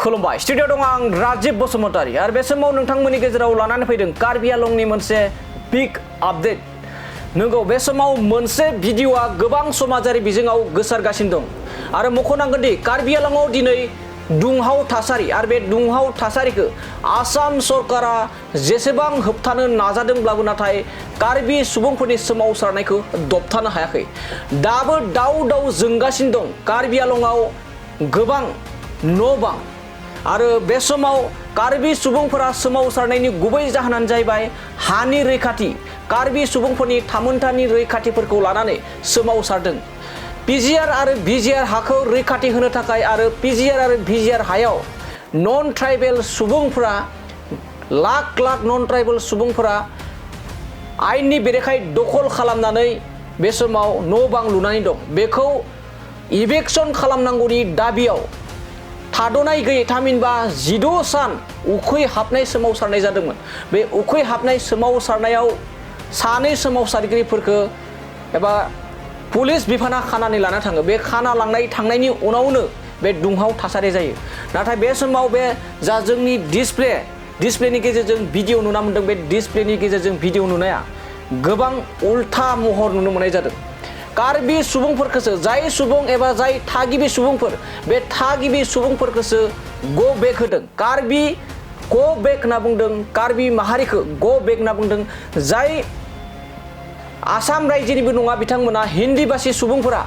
खुलुमबाय स्टुडिअ दं आं राजीब बसुमतारी आरो बे समाव नोंथांमोननि गेजेराव लानानै फैदों कार्बि आंलंनि मोनसे बिग आपडेट नंगौ बे समाव मोनसे भिडिअआ गोबां समाजारि बिजोङाव गोसारगासिनो दं आरो मख'नांगोन दि कार्बि आंलंआव दिनै दुंहाव थासारि आरो बे दुंहाव थासारिखौ आसाम सरकारा जेसेबां होबथानो नाजादोंब्लाबो नाथाय कार्बि सुबुंफोरनि सोमावसारनायखौ दबथानो हायाखै दाबो दाउ दाउ जोंगासिनो दं कार्बि आंलंआव गोबां न' बां आरो बे समाव कार्बि सुबुंफोरा सोमावसारनायनि गुबै जाहोनानो जाहैबाय हानि रैखाथि कार्बि सुबुंफोरनि थामोनथानि रैखाथिफोरखौ लानानै सोमावसारदों पिजिआर आरो भिजिआर हाखौ रैखाथि होनो थाखाय आरो पिजिआर आरो भिजिआर हायाव नन ट्राइबेल सुबुंफोरा लाख लाख नन ट्राइबेल सुबुंफोरा आयेननि बेरेखायै दखल खालामनानै बे समाव न' बां लुनानै दं बेखौ इभेक्सन खालामनांगौनि दाबियाव थाद'नाय गैयै थामहिनबा 16 सान उखै हाबनाय सोमावसारनाय जादोंमोन बे उखै हाबनाय सोमावसारनायाव सानै सोमावसारगिरिफोरखौ एबा पुलिस बिफाना खानानै लाना थाङो बे खाना लांनाय थांनायनि उनावनो बे दुंहाव थासारि जायो नाथाय बे समाव बे जा जोंनि डिसप्लेनि गेजेरजों भिडिअ नुना मोन्दों बे डिसप्लेनि गेजेरजों भिडिअ नुनाया गोबां उल्था महर नुनो मोननाय जादों कार्बि सुबुंफोरखौसो जाय सुबुं एबा जाय थागिबि सुबुंफोर बे थागिबि सुबुंफोरखौसो गो बेक होदों कार्बि गो बेक होनना बुंदों कार्बि माहारिखौ गो बेक होनना बुंदों जाय आसाम रायजोनिबो नङा बिथांमोना हिन्दी भाषी सुबुंफोरा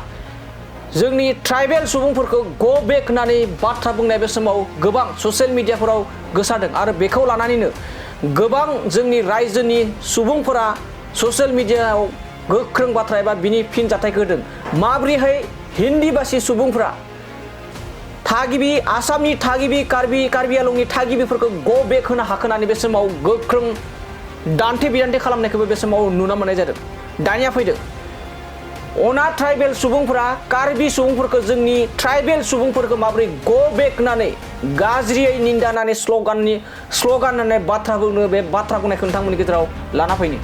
जोंनि ट्राइबेल सुबुंफोरखौ गो बेक होननानै बाथ्रा बुंनाय बे समाव गोबां ससियेल मिडियाफोराव गोसारदों आरो बेखौ लानानैनो गोबां जोंनि रायजोनि सुबुंफोरा ससियेल मिडियायाव गोख्रों बाथ्रा एबा बिनि फिनजाथायखौ होदों माबोरैहाय हिन्दी भाषी सुबुंफोरा थागिबि आसामनि थागिबि कार्बि आंलंनि थागिबिफोरखौ गो बेक होनो हाखोनानै बे समाव गोख्रों दान्थे बिदान्थे खालामनायखौबो बे समाव नुनो मोननाय जादों दानिया फैदों अना ट्राइबेल सुबुंफोरा कार्बि सुबुंफोरखौ जोंनि ट्राइबेल सुबुंफोरखौ माबोरै गो बेक होननानै गाज्रियै निन्दानानै स्ल'गान होननाय बाथ्रा बुंनो बे बाथ्रा बुंनायखौ नोंथांमोननि गेजेराव लाना फैनि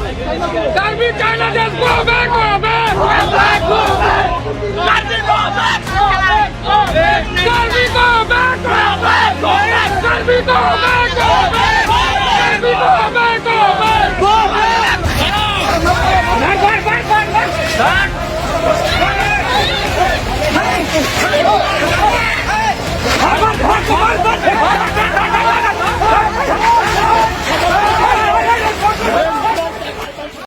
Karbi China just go back, go back, go back, go back. Karbi go back, go back, go back. Karbi go back, go back, go back. Karbi go back, go back, go back. Karbi go back, go back, go back. Back.